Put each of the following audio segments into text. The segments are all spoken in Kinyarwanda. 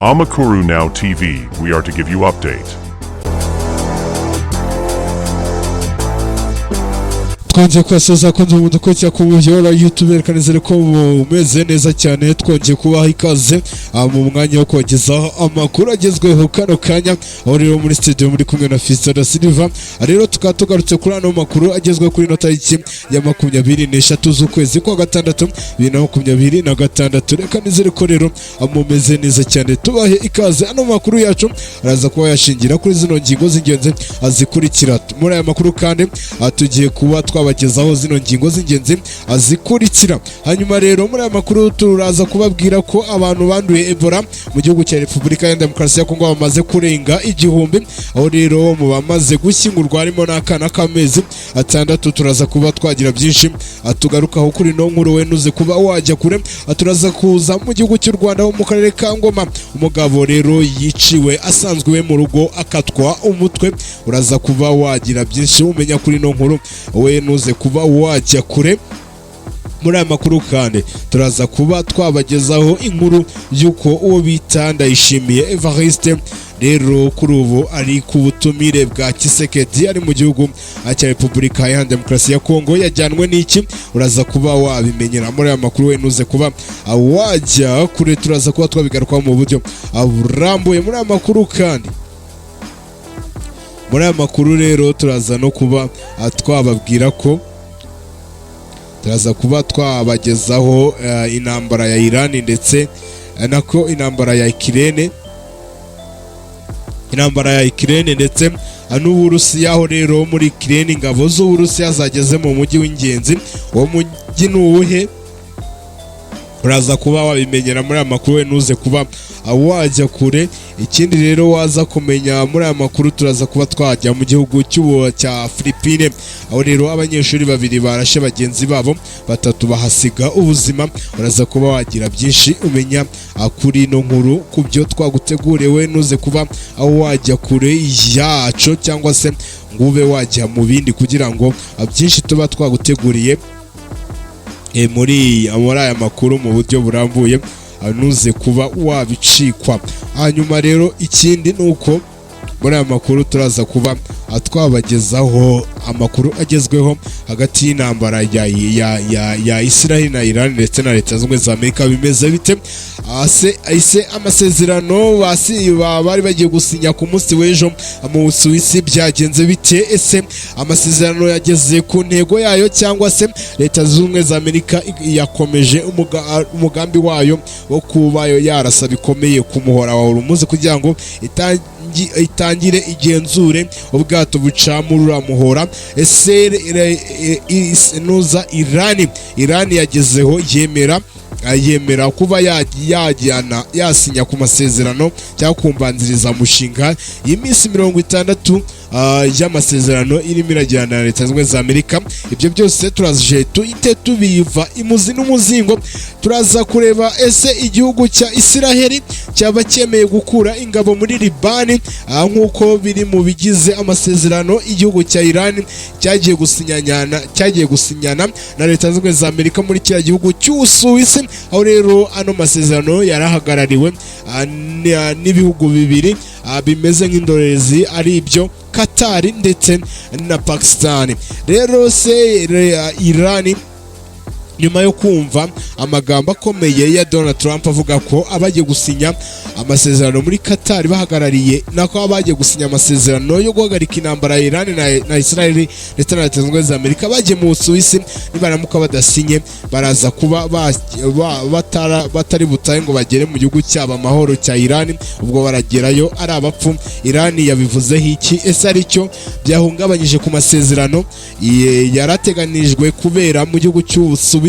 Amakuru Now TV, we are to give you update. twongeye kwasoza ko ndumuntu ko cya kubuyora YouTube kanizere ko umeze neza cyane twongeye kubaha ikaze mu mwanya wo kogezaho amakuru agezweho kano kanya aho rero muri studio muri kumwe na Fiston da Silva rero tukatugarutse kuri ano makuru agezweho kuri no tariki ya 23 z'ukwezi kwa gatandatu 2026 reka nizere ko rero amumeze neza cyane tubahe ikaze ano makuru yacu araza kuba yashingira kuri zino ngingo z'ingenzi azikurikira muri aya makuru kandi tugiye kuba bagezaho zino ngingo z'ingenzi azikurikira hanyuma rero muri aya makuru turaza kubabwira ko abantu banduye Ebola mu gihugu cya Repubulika ya Demokarasi ya Kongo bamaze kurenga 1000 aho rero mu bamaze gushyingurwa harimo n'akana k'amezi 6 turaza kuba twagira byinshi atugarukaho kuri no nkuru wenuze kuba wajya kure turaza kuza mu gihugu cy'u Rwanda mu karere ka Ngoma umugabo rero yiciwe asanzwe we mu rugo akatwa umutwe uraza kuba wagira byinshi umenya kuri no nkuru wenuze kuba wajya kure muri aya makuru kandi turaza kuba twabagezaho inkuru y'uko uwo bita Ndayishimiye Evariste rero kuri ubu ari ku butumire bwa Kisekedi ari mu gihugu cya Repubulika ya Demokarasi ya Kongo yajyanwe n'iki uraza kuba wabimenyera muri aya makuru wenuze kuba wajya kure turaza kuba twabigarukaho mu buryo burambuye muri aya makuru kandi muri aya makuru rero turaza no kuba twababwira ko turaza kuba twabagezaho intambara ya Iran ndetse nako intambara ya Ukraine ndetse n'Uburusiya aho rero muri Ukraine ingabo z'Uburusiya zageze mu mujyi w'ingenzi wo mujyi nuwuhe uraza kuba wabimenyera muri aya makuru wenuze kuba wajya kure ikindi rero waza kumenya muri aya makuru turaza kuba twajya mu gihugu cya Philippines aho rero abanyeshuri babiri barashe bagenzi babo batatu bahasiga ubuzima uraza kuba wagira byinshi umenya kuri no nkuru kubyo twaguteguriwe nuze kuba aho wajya kure yaco cyangwa se ngube wajya mu bindi kugira ngo byinshi tuba twaguteguriye muri aya makuru mu buryo burambuye anuze kuba wabicikwa hanyuma rero ikindi nuko muri aya makuru turaza kuba twabagezaho amakuru agezweho hagati y'intambara ya Israel na Iran ndetse na Leta Zunze za Amerika bimeze bite ase amasezerano bari bagiye gusinya ku munsi w'ejo mu Busuwisi byagenze bite ese amasezerano yageze ku ntego yayo cyangwa se Leta Zunze za Amerika yakomeje umugambi wayo wo kubayo yarasa bikomeye ku muhora wa Hormuz kugira ngo itangire igenzure ubwato bucamurura muhora ese Iran yagezeho yemera kuba yasinya ku masezerano cyangwa kumbanziriza mushinga y'iminsi 60 y'amasezerano irimo iragirana na Leta Zunze za Amerika ibyo byose turaje tuhite tubiva imuzi n'umuzingo turaza kureba ese igihugu cya Israel cyaba cyemeye gukura ingabo muri Libani nk'uko biri mu bigize amasezerano igihugu cya Iran cyagiye gusinyana na Leta Zunze za Amerika muri kiriya gihugu cy'Ubusuwisi aho rero ano masezerano yarahagarariwe n'ibihugu bibiri bimeze nk'indorerezi ari ibyo Qatar ndetse na Pakistan rero se Iran nyuma yo kumva amagambo akomeye ya Donald Trump avuga ko abagiye gusinya amasezerano muri Qatar bahagarariye nako abagiye gusinya amasezerano yo guhagarika intambara ya Iran na Israel ndetse na Leta Zunze za Amerika bagiye mu Busuwisi nibaramuka badasinye baraza kuba batari butaye ngo bagere mu gihugu cyabo amahoro cya Iran ubwo baragerayo ari abapfu Iran yabivuzeho iki ese aricyo byahungabanyije ku masezerano yarateganijwe kubera mu gihugu cy'Ubusuwisi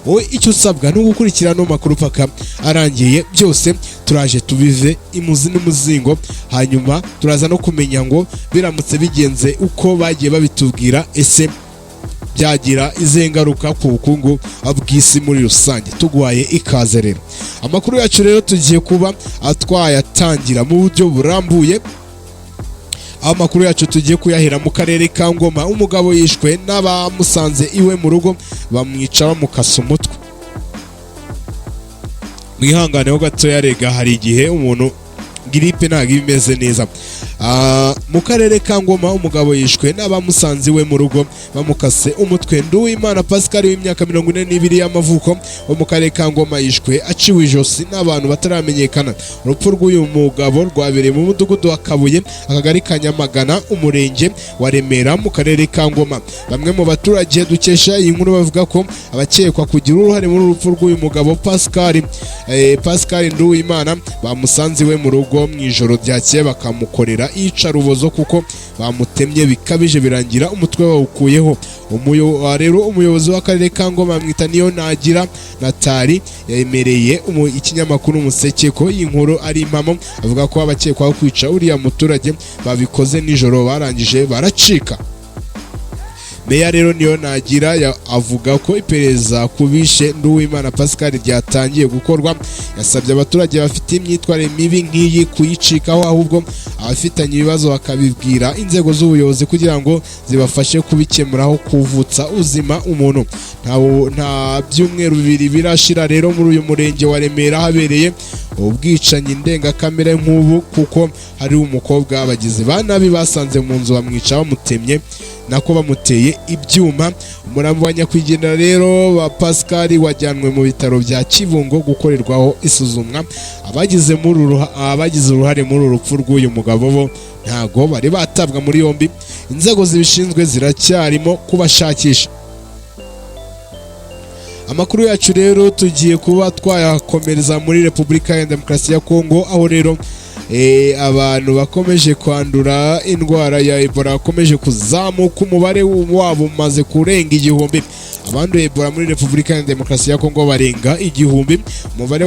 wowe icyo usabwa no gukurikirana makuru paka arangiye byose turaje tubive imuzi n'umuzingo hanyuma turaza no kumenya ngo biramutse bigenze uko bagiye babitubwira ese byagira izengaruka ku bukungu bw'isi muri rusange tugwaye ikaze rero amakuru yacu rero tugiye kuba twayatangira mu buryo burambuye amakuru yacu tugiye kuyahera mu karere ka Ngoma umugabo yishwe n'abamusanze iwe mu rugo bamwica bamukasa umutwe mwihanganeho gatoya rega hari igihe umuntu gripe ntabwo iba imeze neza. Mu karere ka Ngoma umugabo yishwe n'abamusanze iwe mu rugo bamukase umutwe. Nduwimana Pascal w'imyaka 42 y'amavuko wo mu karere ka Ngoma yishwe aciwe ijosi n'abantu bataramenyekana. Urupfu rw'uyu mugabo rwabereye mu mudugudu wa Kabuye akagari ka Nyamagana umurenge wa Remera mu karere ka Ngoma. Bamwe mu baturage dukesha iyi nkuru bavuga ko abakekwa kugira uruhare muri urupfu rw'uyu mugabo Pascal Nduwimana bamusanze iwe mu rugo mu ijoro ryakeye bakamukorera iyicarubozo kuko bamutemye bikabije birangira umutwe bawukuyeho. Umuyobozi w'akarere ka Ngoma mwita niyo nagira Natali yemereye ikinyamakuru Umuseke ko iyi nkuru ari impamo, avuga ko abakekwaho kwica uriya muturage babikoze nijoro barangije baracika. Meya rero niyo nagira avuga ko iperereza kubishe Nduwimana Pascal ryatangiye gukorwa. Yasabye abaturage bafite imyitwarire mibi nk'iyi kuyicikaho, ahubwo abafitanye ibibazo bakabibwira inzego z'ubuyobozi kugira ngo zibafashe kubikemuraho kuvutsa uzima umuntu. Nta byumweru 2 birashira rero muri uyu murenge wa Remera habereye ubwicanyi ndengakamere nk'ubu, kuko hari umukobwa abagizi ba nabi basanze mu nzu bamwica bamutemye nako bamuteye ibyuma. Umurambo wa nyakwigendera rero wa Pascal wajyanwe mu bitaro bya Kibungo gukorerwaho isuzumwa. Abagize uruhare muri urupfu rw'uyu mugabo bo ntago bari batabwa muri yombi. Inzego zibishinzwe ziracyarimo kubashakisha. Amakuru yacu rero tugiye kuba twayakomereza muri Repubulika ya Demokarasi ya Kongo, aho rero abantu bakomeje kwandura indwara ya Ebola bakomeje kuzamuka, umubare wabo umaze kurenga 1000. Abanduye Ebola muri Repubulika ya Demokarasi ya Kongo barenga 1000. Umubare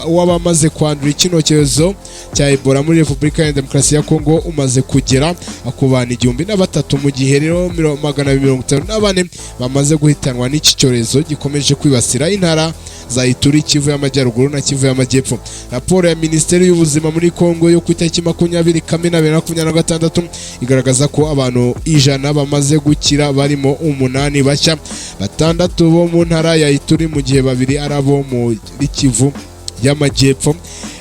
w'abamaze kwandura kino cyorezo cya Ebola muri Repubulika ya Demokarasi ya Kongo umaze kugera ku bantu 1003, mu gihe rero 254 bamaze guhitanwa n'iki cyorezo gikomeje kwibasira intara za Ituri, Kivu y'Amajyaruguru na Kivu y'Amajyepfo. Raporo ya Minisiteri y'Ubuzima muri Kongo yo ku itariki 20 Kamena 2026 igaragaza ko abantu 100 bamaze gukira, barimo 8 bashya, 6 bo mu ntara ya Ituri mu gihe 2 ari abo muri Kivu y'Amajyepfo.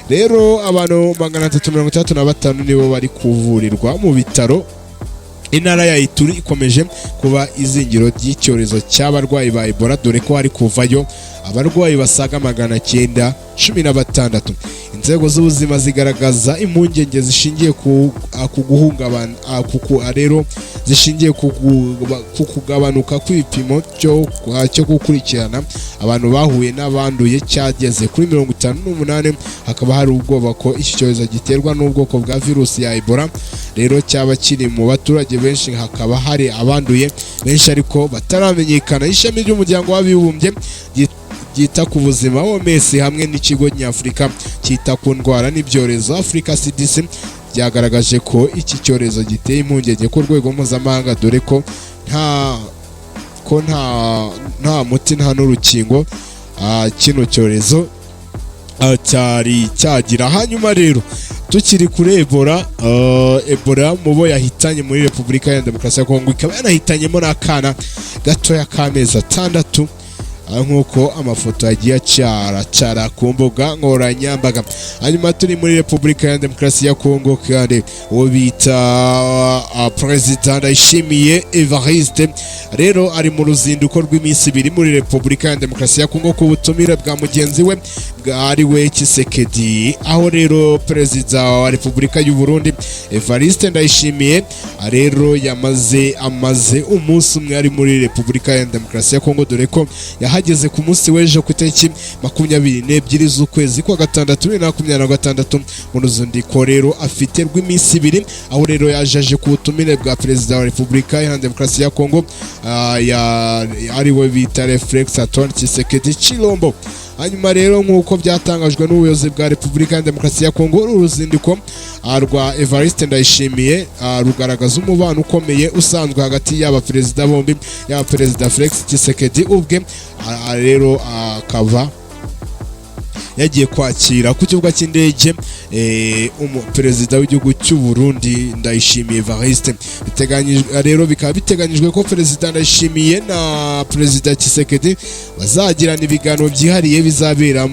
Rero abantu 335 nibo bari kuvurirwa mu bitaro. Intara ya Ituri ikomeje kuba izingiro ry'icyorezo cy'abarwayi ba Ebola, dore ko hari kuvayo abarwayi basaga 916. Inzego z'ubuzima zigaragaza impungenge zishingiye ku guhungabana rero zishingiye ku kugabanuka kw'ibipimo cyo gukurikirana abantu bahuye n'abanduye cyageze kuri 58. Hakaba hari ubwoba ko iki cyorezo giterwa n'ubwoko bwa virusi ya Ebola rero cyaba kiri mu baturage benshi, hakaba hari abanduye benshi ariko bataramenyekana. Ishami ry'umuryango w'abibumbye ryita ku buzima OMS hamwe n'ikigo nyafurika cyita ku ndwara n'ibyorezo Africa CDC byagaragaje ko iki cyorezo giteye impungenge ku rwego mpuzamahanga, dore ko nta muti nta n'urukingo kino cyorezo cyari cyagira. Hanyuma rero tukiri kuri Ebola mubo yahitanye muri Repubulika ya Demokarasi ya Kongo, ikaba yanahitanyemo n'akana gatoya k'amezi 6 nk'uko amafoto yagiye acara ku mbuga nkoranyambaga. Hanyuma turi muri Repubulika ya Demokarasi ya Kongo kandi uwo bita President Ndayishimiye Evariste rero ari mu ruzinduko rw'iminsi 2 muri Repubulika ya Demokarasi ya Kongo ku butumire bwa mugenzi we ari we Tshisekedi, aho rero Perezida wa Repubulika y'u Burundi Evariste Ndayishimiye rero amaze umunsi umwe ari muri Repubulika ya Demokarasi ya Kongo, dore ko hageze ku munsi w'ejo ku itariki 22 z'ukwezi kwa gatandatu 2026 mu ruzinduko rero afite rw'iminsi 2, aho rero yajaje ku butumire bwa Perezida wa Repubulika ya Demokarasi ya Kongo ari we bita Felix Antoine Tshisekedi Chilombo. Hanyuma rero nk'uko byatangajwe n'ubuyobozi bwa Repubulika ya Demokarasi ya Kongo, uruzinduko rwa Evariste Ndayishimiye rugaragaza umubano ukomeye usanzwe hagati y'aba perezida bombi, y'aba Perezida Felix Tshisekedi ubwe rero akaba yagiye kwakira ku kibuga cy'indege perezida w'igihugu cy'u Burundi Ndayishimiye Evariste. Rero bikaba biteganyijwe ko perezida Ndayishimiye na perezida Tshisekedi bazagirana ibiganiro byihariye bizabera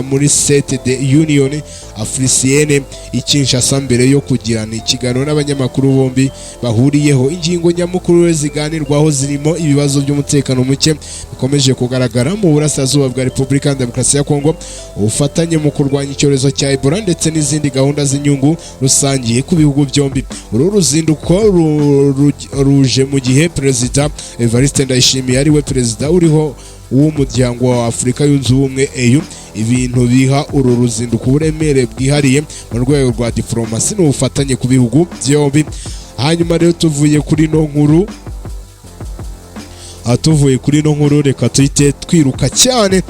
muri Sete de Union Africaine i Kinshasa mbere yo kugirana ikiganiro n'abanyamakuru bombi bahuriyeho. Ingingo nyamukuru ziganirwaho zirimo ibibazo by'umutekano muke bikomeje kugaragara mu burasirazuba bwa Repubulika ya Demokarasi ya Kongo, ubufatanye mu kurwanya icyorezo cya Ebola ndetse n'izindi gahunda z'inyungu rusangiye ku bihugu byombi. Uru ruzinduko ruje mu gihe perezida Evariste Ndayishimiye ari we perezida uriho w'umuryango wa Afurika yunze ubumwe EU. Ibintu biha uru ruzinduko uburemere bwihariye mu rwego rwa diplomasi n'ubufatanye ku bihugu byombi. Hanyuma rero tuvuye kuri no nkuru reka tuhite twiruka cyane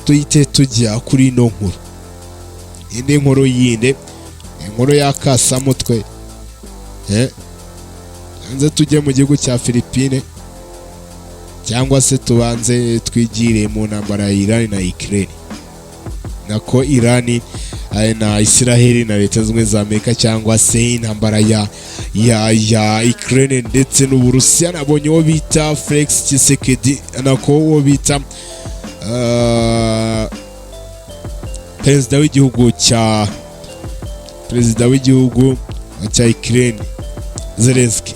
tuhite tujya kuri ino nkuru. Indi nkuru yinde, inkuru y'akasamutwe hanze tujye mu gihugu cya Philippines cyangwa se tubanze twigire mu ntambara ya Iran na Ukraine. Nako Iran na Israel na Leta Zunze za Amerika cyangwa se intambara ya Ukraine ndetse n'Uburusiya. Nabonye uwo bita Felix Tshisekedi, nako uwo bita perezida w'igihugu cya Ukraine Zelensky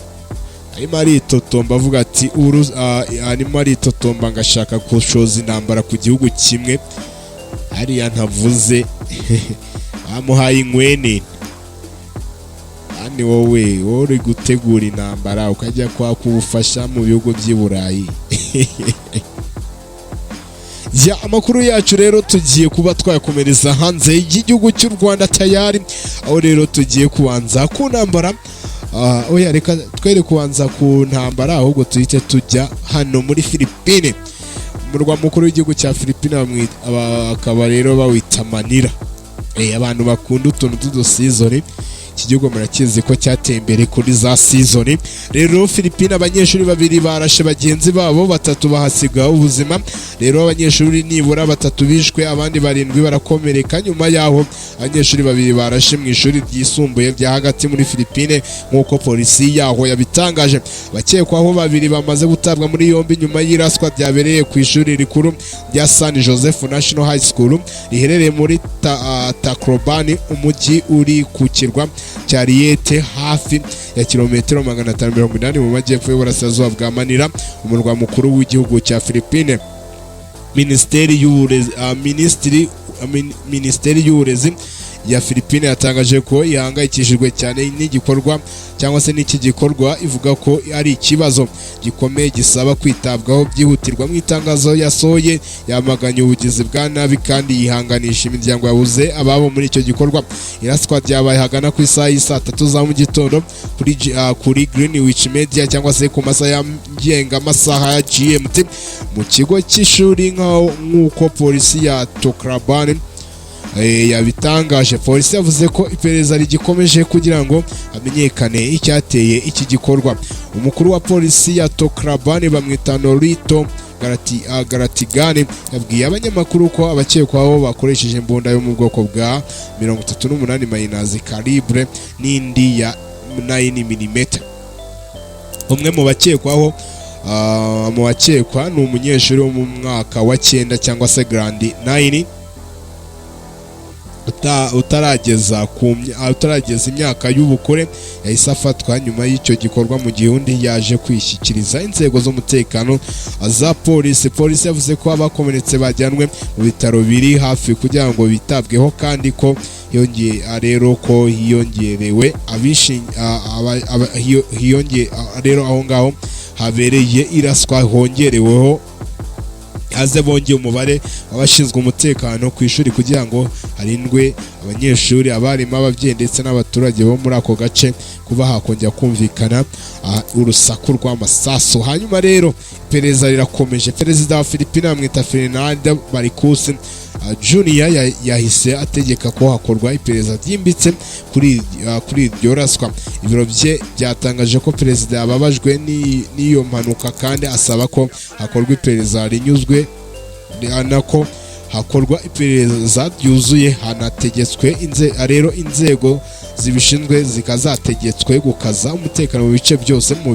arimo aritotomba avuga ati arimo aritotomba ngashaka gushoza intambara ku gihugu kimwe. Hariya ntavuze bamuhaye inkwene, kandi wowe uri gutegura intambara ukajya kwaka ubufasha mu bihugu by'i Burayi. Amakuru yacu rero tugiye kuba twayakomereza hanze y'igihugu cy'u Rwanda tayari, aho rero tugiye kubanza ku ntambara. Reka twere kubanza ku ntambara ahubwo tuhite tujya hano muri Philippines. Umurwa mukuru w'igihugu cya Philippines akaba rero bawita Manila. Abantu bakunda utuntu tw'udusizoni, iki gihugu murakizi ko cyateye imbere kuri za season. Rero Philippines abanyeshuri babiri barashe bagenzi babo, batatu bahasiga ubuzima. Rero abanyeshuri nibura batatu bishwe, abandi 7 barakomereka. Nyuma yaho abanyeshuri babiri barashe mu ishuri ryisumbuye rya hagati muri Philippines nk'uko polisi yaho yabitangaje. Bakekwaho 2 bamaze gutabwa muri yombi nyuma y'iraswa ryabereye ku ishuri rikuru rya San Joseph National High School riherereye muri Tacloban, umujyi uri ku kirwa cya Leyte hafi ya kilometero 580 mu majyepfo y'uburasirazuba bwa Manila, umurwa mukuru w'igihugu cya Philippines. Minisiteri y'uburezi ya Philippines yatangaje ko ihangayikishijwe cyane n'igikorwa cyangwa se n'iki gikorwa, ivuga ko ari ikibazo gikomeye gisaba kwitabwaho byihutirwa. Mu itangazo yasohoye yamaganye ubugizi bwa nabi kandi yihanganisha imiryango yabuze ababo muri icyo gikorwa. Iraswa ryabaye hagana ku isaha y'isa 3 za mu gitondo kuri Greenwich Media cyangwa se ku masaha y'ingenga amasaha ya GMT mu kigo cy'ishuri nk'uko polisi ya Tacloban yabitangaje. Polisi yavuze ko iperereza rigikomeje kugira ngo hamenyekane icyateye iki gikorwa. Umukuru wa polisi ya Tacloban bamwita Norito Garatigane yabwiye abanyamakuru ko abakekwaho bakoresheje imbunda yo mu bwoko bwa 38 calibre n'indi ya 9mm. Umwe mu bakekwa ni umunyeshuri wo mu mwaka wa 9 cyangwa se grade 9 utarageza imyaka y'ubukure. Yahise afatwa nyuma y'icyo gikorwa mu gihe undi yaje kwishyikiriza inzego z'umutekano za polisi. Polisi yavuze ko abakomeretse bajyanwe mu bitaro biri hafi kugira ngo bitabweho, kandi ko hiyongerewe aho ngaho habereye iraswa hongereweho bongeye umubare w'abashinzwe umutekano ku ishuri kugira ngo harindwe abanyeshuri, abarimu, ababyeyi ndetse n'abaturage bo muri ako gace kuba hakongera kumvikana urusaku rw'amasasu. Hanyuma rero iperereza rirakomeje. Perezida wa Philippines amwita Ferdinand Marcos Jr yahise ategeka ko hakorwa iperereza ryimbitse kuri iryo raswa. Ibiro bye byatangaje ko perezida yababajwe n'iyo mpanuka kandi asaba ko hakorwa iperereza rinyuzwe nako hakorwa iperereza ryuzuye. Hanategetswe rero inzego zibishinzwe zikazategetswe gukaza umutekano mu bice byose mu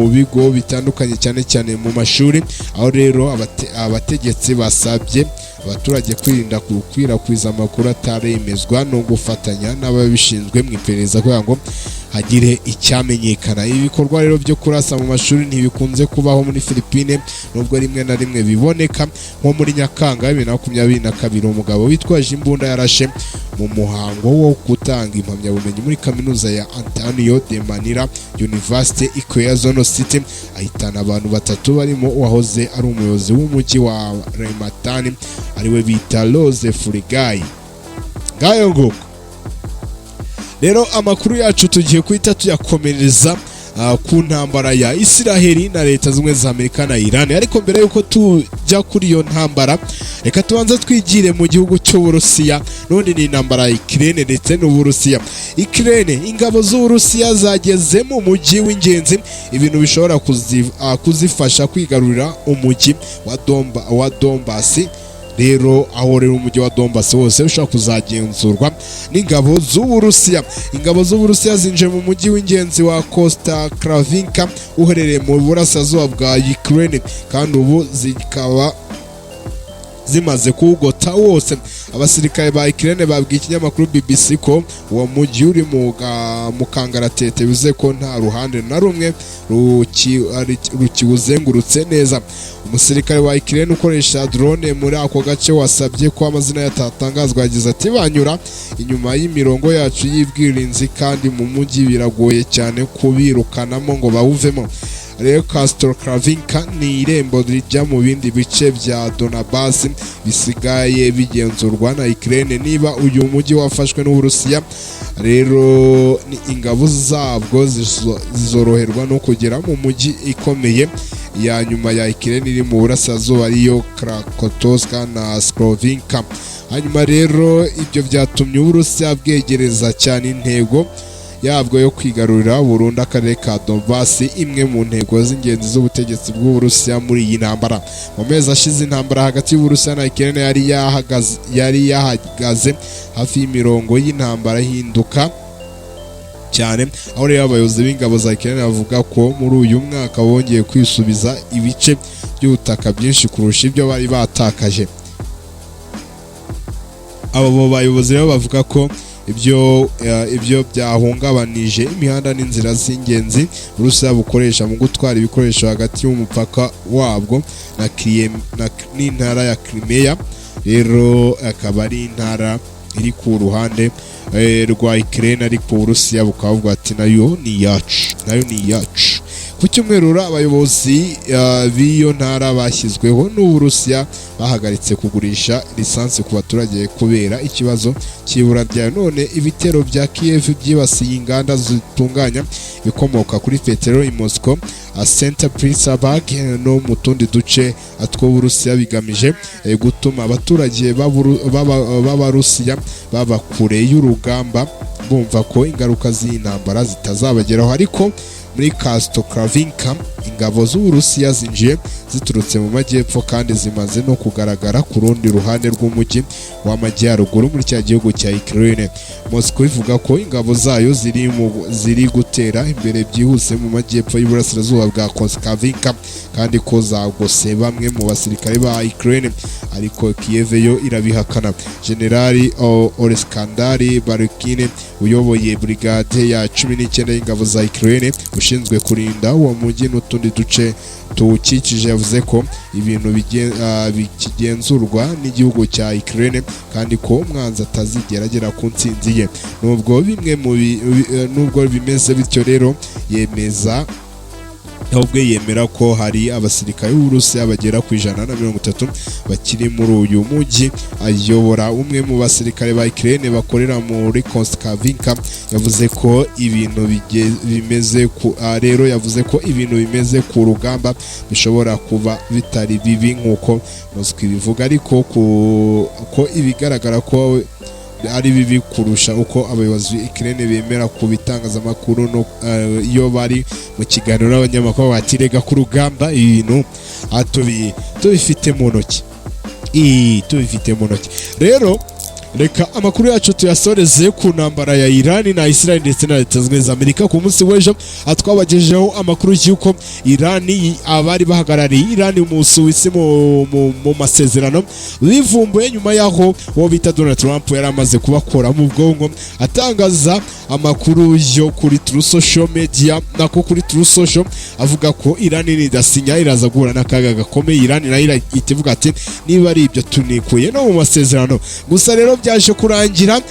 bigo bitandukanye, cyane cyane mu mashuri, aho rero abategetsi basabye abaturage kwirinda gukwirakwiza amakuru ataremezwa no gufatanya n'ababishinzwe mu iperereza kugira ngo hagire icyamenyekana. Ibi bikorwa rero byo kurasa mu mashuri ntibikunze kubaho muri Philippines, nubwo rimwe na rimwe biboneka. Nko muri Nyakanga 2022 umugabo witwaje imbunda yarashe mu muhango wo gutanga impamyabumenyi muri kaminuza ya Antonio de Manila University Quezon City, ahitana abantu 3 barimo uwahoze ari umuyobozi w'umujyi wa Rematani ariwe bita Rose Furigai. Ngayo nguko rero amakuru yacu tugiye kuhita tuyakomereza ku ntambara ya Isiraheli na leta zimwe za Amerika na Iran. Ariko mbere yuko tujya kuri iyo ntambara, reka tubanze twigire mu gihugu cy'Uburusiya. None ni intambara ya Ukraine ndetse n'Uburusiya. Ukraine, ingabo z'Uburusiya zageze mu mujyi w'ingenzi, ibintu bishobora kuzifasha kwigarurira umujyi wa Donbass. Rero aho rero umujyi wa Donbass wose ushaka kuzagenzurwa n'ingabo z'Uburusiya. Ingabo z'Uburusiya zinjiye mu mujyi w'ingenzi wa Kosta-Kravinka uherereye mu burasirazuba bwa Ukraine, kandi ubu zikaba zimaze kuwugota wose. Abasirikare ba Ukraine babwiye ikinyamakuru BBC ko uwo mujyi uri mu kangaratete, bivuze ko nta ruhande na rumwe rukiwuzengurutse neza. Umusirikare wa Ukraine ukoresha drone muri ako gace wasabye ko amazina yatatangazwa, yagize ati banyura inyuma y'imirongo yacu y'ubwirinzi kandi mu mujyi biragoye cyane kubirukanamo ngo bawuvemo. Rero Kosta-Kravinka ni irembo rijya mu bindi bice bya Donbass bisigaye bigenzurwa na Ukraine. Niba uyu mujyi wafashwe n'Uburusiya, rero ingabo zabwo zizoroherwa no kugera mu mujyi ikomeye ya nyuma ya Ukraine iri mu burasirazuba ariyo Kramatorsk na Slovinka. Hanyuma rero ibyo byatumye Uburusiya bwegereza cyane intego yabwo yo kwigarurira burundu akarere ka Donbass, imwe mu ntego z'ingenzi z'ubutegetsi bw'Uburusiya muri iyi ntambara. Mu mezi ashize intambara hagati y'Uburusiya na Ukraine yari yahagaze hafi y'imirongo y'intambara hinduka cyane, aho rero abayobozi b'ingabo za Ukraine bavuga ko muri uyu mwaka bongeye kwisubiza ibice by'ubutaka byinshi kurusha ibyo bari batakaje. Abo bayobozi rero bavuga ko ibyo byahungabanije imihanda n'inzira z'ingenzi Uburusiya bukoresha mu gutwara ibikoresho hagati y'umupaka wabwo n'intara ya Crimea. Rero akaba ari intara iri ku ruhande rwa Ukraine, ariko Uburusiya bukavuga ati nayo ni iyacu. Ku cyumweru abayobozi b'iyo ntara bashyizweho n'Uburusiya bahagaritse kugurisha lisansi ku baturage kubera ikibazo cy'ibura ryayo. None ibitero bya Kiev byibasiye inganda zitunganya ibikomoka kuri peteroli i Moscow, St. Petersburg no mu tundi duce tw'Uburusiya, bigamije gutuma abaturage b'Abarusiya baba kure y'urugamba, bumva ko ingaruka z'iyi ntambara zitazabageraho. Ariko muri Kosta-Kravinka ingabo z'Uburusiya zinjiye ziturutse mu majyepfo kandi zimaze no kugaragara ku rundi ruhande rw'umujyi w'amajyaruguru muri cya gihugu cya Ukraine. Moscow ivuga ko ingabo zayo ziri gutera imbere byihuse mu majyepfo y'uburasirazuba bwa Kosta-Kravinka kandi ko zagose bamwe mu basirikare ba Ukraine, ariko Kiev yo irabihakana. Generali Oleksandr Barykin uyoboye brigade ya 19 y'ingabo za Ukraine ushinzwe kurinda uwo mujyi n'utundi duce tuwukikije, yavuze ko ibintu bikigenzurwa n'igihugu cya Ukraine kandi ko umwanzi atazigera agera ku ntsinzi ye. Nubwo bimeze bityo rero yemera ko hari abasirikare b'Uburusiya bagera ku 130 bakiri muri uyu mujyi. Ayobora umwe mu basirikare ba Ukraine bakorera muri Kosta-Kravinka yavuze ko ibintu bimeze ku rugamba bishobora kuba bitari bibi nk'uko Moscow bivuga, ariko ko ibigaragara ko ari bibi kurusha uko abayobozi Ukraine bemera ku bitangazamakuru iyo bari mu kiganiro n'abanyamakuru batirega ku rugamba ibintu tubifite mu ntoki tubifite mu ntoki. Rero reka amakuru yacu tuyasoreze ku ntambara ya Iran na Israel ndetse na Leta Zunze za Amerika. Ku munsi w'ejo twabagejeho amakuru y'uko Iran abari bahagarariye Iran mu Suwisi mu masezerano bivumbuye nyuma yaho uwo bita Donald Trump yari amaze kubakora mu bwongo atangaza amakuru yo kuri True Social Media nako kuri True Social avuga ko Iran nidasinya iraza guhura n'akaga gakomeye. Iran nayo itivuga ati niba ari ibyo tunikuye no mu masezerano. Gusa rero byaje kurangira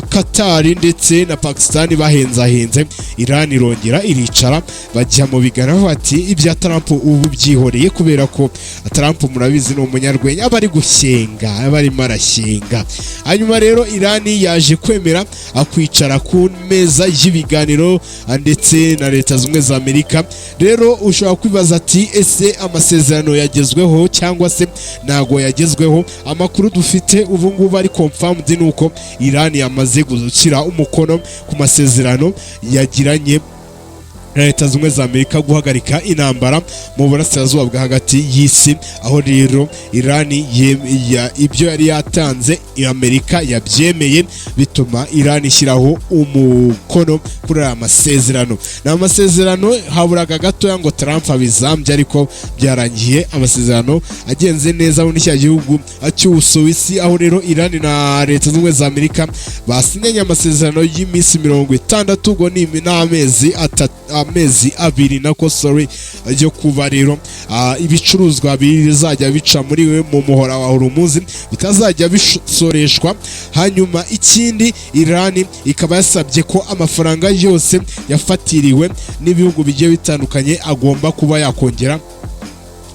Qatar ndetse na Pakistan bahenzahenze, Iran irongera iricara bajya mu biganiro bati ibya Trump ubu byihoreye, kubera ko Trump murabizi ni umunyarwenya aba ari gushyenga, aba arimo arashyenga. Hanyuma rero Iran yaje kwemera kwicara ku meza y'ibiganiro ndetse na Leta Zunze za Amerika. Rero ushobora kwibaza ati ese amasezerano yagezweho cyangwa se ntago yagezweho? Amakuru dufite ubu ngubu ari confirmed nuko Iran yamaze gushyira umukono ku masezerano yagiranye Leta Zunze za Amerika guhagarika intambara mu burasirazuba bwa hagati y'isi, aho rero Iran ibyo yari yatanze Amerika yabyemeye, bituma Iran ishyiraho umukono kuri aya masezerano. Na amasezerano haburaga gatoya ngo Trump abizambye, ariko byarangiye amasezerano agenze neza muri cya gihugu cy'Ubusuwisi, aho rero Iran na Leta Zunze za Amerika basinyanye amasezerano y'iminsi 60 ngo ni amezi abiri nako yo kuba rero ibicuruzwa bizajya bica mu muhora wa Hormuz bitazajya bisoreshwa. Hanyuma ikindi Iran ikaba yasabye ko amafaranga yose yafatiriwe n'ibihugu bigiye bitandukanye agomba kuba yakongera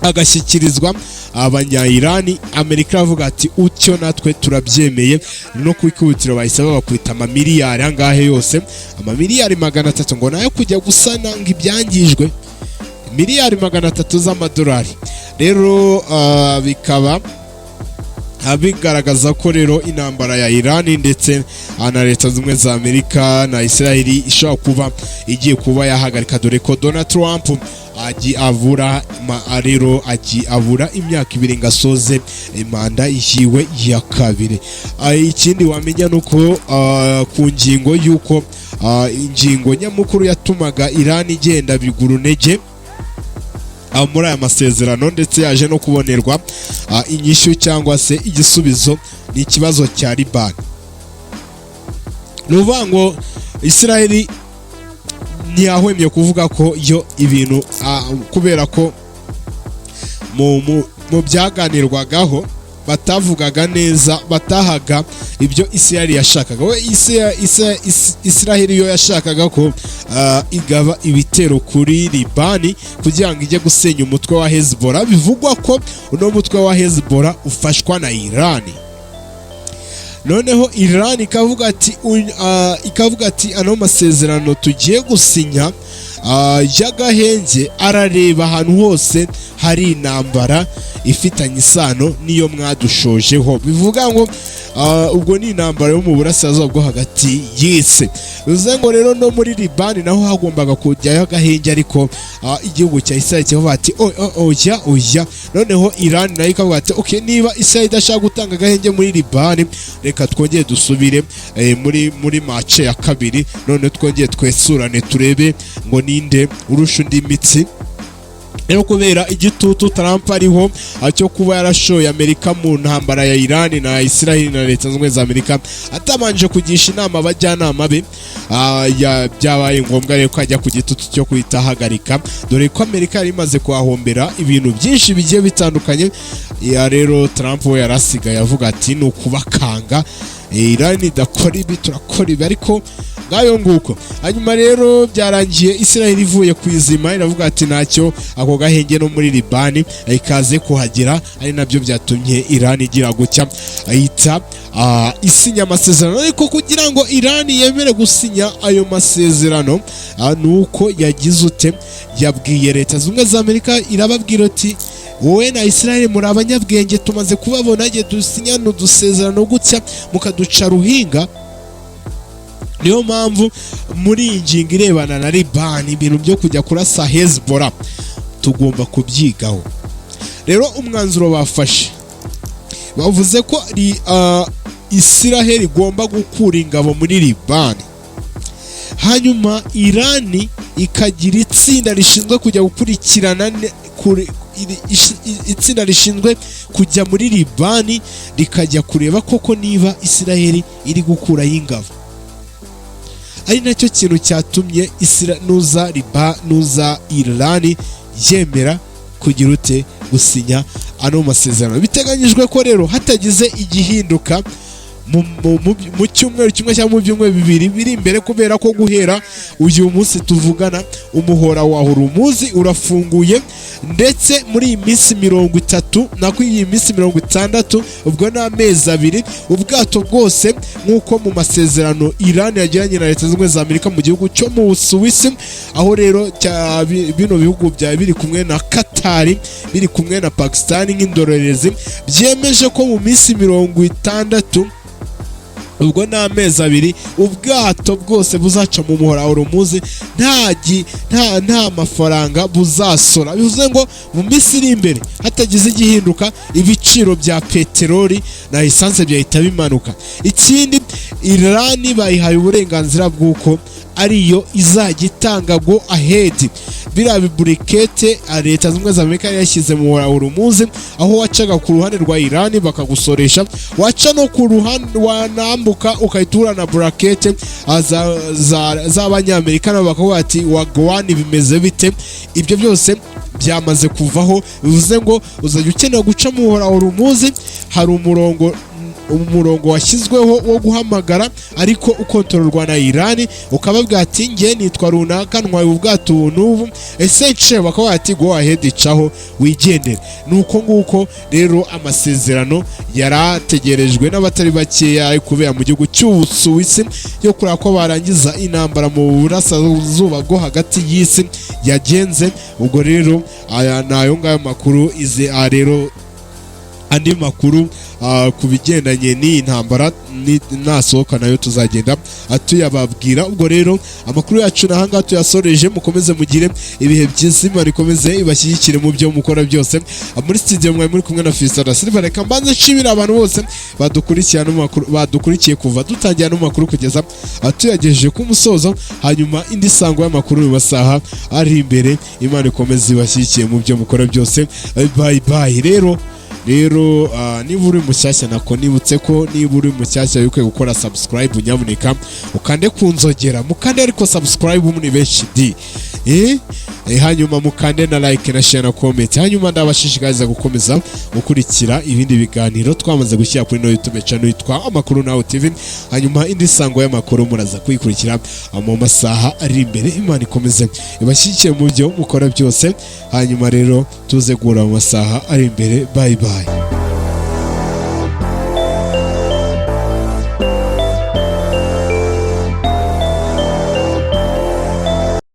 agashyikirizwa abanya-Iran. Amerika avuga ati utyo natwe turabyemeye, no kwikubitiro bahise babakwita amamiliyari angahe yose, amamiliyari 300 ngo nayo kujya gusana ngo ibyangijwe, miliyari 300 z'amadolari. Rero bikaba bigaragaza ko rero intambara ya Iran ndetse na Leta Zunze za Amerika na Israel ishobora kuba igiye kuba yahagarika, dore ko Donald Trump abura imyaka 2 ngasoze manda yiwe ya kabiri. Ikindi wamenya nuko ku ngingo yuko ingingo nyamukuru yatumaga Iran igenda biguru ntege muri aya masezerano ndetse yaje no kubonerwa inyishu cyangwa se igisubizo, ni ikibazo cya Liban. Nuvuga ngo Israel ntiyahwemye kuvuga ko yo ibintu kubera ko mu byaganirwagaho batavugaga neza, batahaga ibyo Israel yashakaga. We Israel yo yashakaga ko igaba ibitero kuri Libani kugira ngo ijye gusenya umutwe wa Hezbollah. Bivugwa ko uno mutwe wa Hezbollah ufashwa na Iran. Noneho Iran ikavuga ati ano masezerano tugiye gusinya y'agahenge arareba ahantu hose hari intambara ifitanye isano niyo mwadushojeho. Bivuga ngo ubwo ni intambara yo mu burasirazuba bwo hagati y'isi. Bivuze ngo rero no muri Liban naho hagombaga kujyayo agahenge, ariko igihugu cya Israel cyavuga ati oya. Noneho Iran nayo ikavuga ati okay, niba Israel idashaka gutanga agahenge muri Liban, reka twongeye dusubire muri match ya kabiri, none twongeye twesurane turebe ngo ninde urusha undi mitsi. Rero kubera igitutu Trump ariho cyo kuba yarashoye Amerika mu ntambara ya Iran na Israel na Leta Zunze za Amerika atabanje kugisha inama abajyanama be, byabaye ngombwa rero ko ajya ku gitutu cyo kwita hagarika, dore ko Amerika yari imaze kuhahombera ibintu byinshi bigiye bitandukanye. Rero Trump we yarasigaye avuga ati ni ukubakanga, Iran idakora ibi turakora ibi, ariko ngayo nguko. Hanyuma rero byarangiye Israel ivuye ku izima, iravuga ati ntacyo ako gahenge no muri Liban ikaze kuhagera, ari nabyo byatumye Iran igira gucya ahita isinya amasezerano. Ariko kugira ngo Iran yemere gusinya ayo masezerano nuko yagize ute, yabwiye Leta Zunze za Amerika, irababwira ati wowe na Israel muri abanyabwenge, tumaze kubabona igihe dusinyana udusezerano gutya mukaduca ruhinga. Niyo mpamvu muri iyi ngingo irebana na Liban, ibintu byo kujya kurasa Hezbollah tugomba kubyigaho. rero umwanzuro bafashe bavuze ko Israel igomba gukura ingabo muri Libani, hanyuma Irani ikagira itsinda rishinzwe kujya gukurikirana itsinda rishinzwe kujya muri Libani rikajya kureba koko niba Israel iri gukurayo ingabo. Ari nacyo kintu cyatumye nuza Irani yemera kugira ute gusinya ano masezerano. Biteganyijwe ko rero hatagize igihinduka mu cyumweru kimwe cyangwa mu byumweru bibiri biri imbere, kubera ko guhera uyu munsi tuvugana umuhora wa Horumuzi urafunguye, ndetse muri iyi minsi 30 nako iyi minsi 60 ubwo n'amezi abiri ubwato bwose nk'uko mu masezerano Iran yagiranye na Leta Zunze Ubumwe za Amerika mu gihugu cyo mu Busuwisi, aho rero bino bihugu bya biri kumwe na Qatar biri kumwe na Pakistan nk'indorerezi, byemeje ko mu minsi 60 ubwo n'amezi abiri ubwato bwose buzaca mu muhora wa Horumuzi nta mafaranga buzasora. Bivuze ngo mu minsi iri imbere hatagize igihinduka ibiciro bya peteroli na esanse byahita bimanuka. Ikindi Iran bayihaye uburenganzira bw'uko ariyo izajya itanga go ahead biriya biburikete Leta Zunze Ubumwe za Amerika yashyize mu muhora wa Horumuzi, aho wacaga ku ruhande rwa Iran bakagusoresha, waca no ku ruhande wanambuka ukayitura na burakete z'abanyamerika nabo bakavuga ati wagwani bimeze bite. Ibyo byose byamaze kuvaho, bivuze ngo uzajya ukenera guca mu muhora wa Horumuzi, hari umurongo washyizweho wo guhamagara ariko ukontororwa na Iran, ukababwira ati nge nitwa runaka ntwaye ubwato n'ubu, ese nce bakaba ati go ahead icaho wigendere. Nuko nguko rero amasezerano yarategerejwe n'abatari bakeya kubera mu gihugu cy'Ubusuwisi yo kureba ko barangiza intambara mu burasirazuba bwo hagati y'isi yagenze. Ubwo rero aya nayo ngayo makuru ize rero andi makuru ku bigendanye n'iyi ntambara nasohoka nayo tuzagenda tuyababwira. Ubwo rero amakuru yacu nahangaha tuyasoreje, mukomeze mugire ibihe byiza, Imana ikomeze ibashyigikire mu byo mukora byose. Muri studio mwari muri kumwe na Fiston da Silva. Reka mbanze nshimira abantu bose badukurikiye kuva dutangira no makuru kugeza tuyagejeje ku musozo, hanyuma indi sango y'amakuru mu masaha ari imbere. Imana ikomeze ibashyigikire mu byo mukora byose. Bye bye. Rero niba uri mushyashya nako nibutse ko niba uri mushyashya yuko gukora subscribe, nyamuneka ukande kunzogera, mukande ariko subscribe muri benshi hanyuma mukande na like na share na comment, hanyuma ndabashishikariza gukomeza gukurikira ibindi biganiro twamaze gushyira kuri YouTube channel yitwa Amakuru Now TV. Hanyuma indi sango y'amakuru muraza kuyikurikira mu masaha ari imbere. Imana ikomeze ibashyikiye mu byo mukora byose, hanyuma rero tuze guhura mu masaha ari imbere. Bye bye.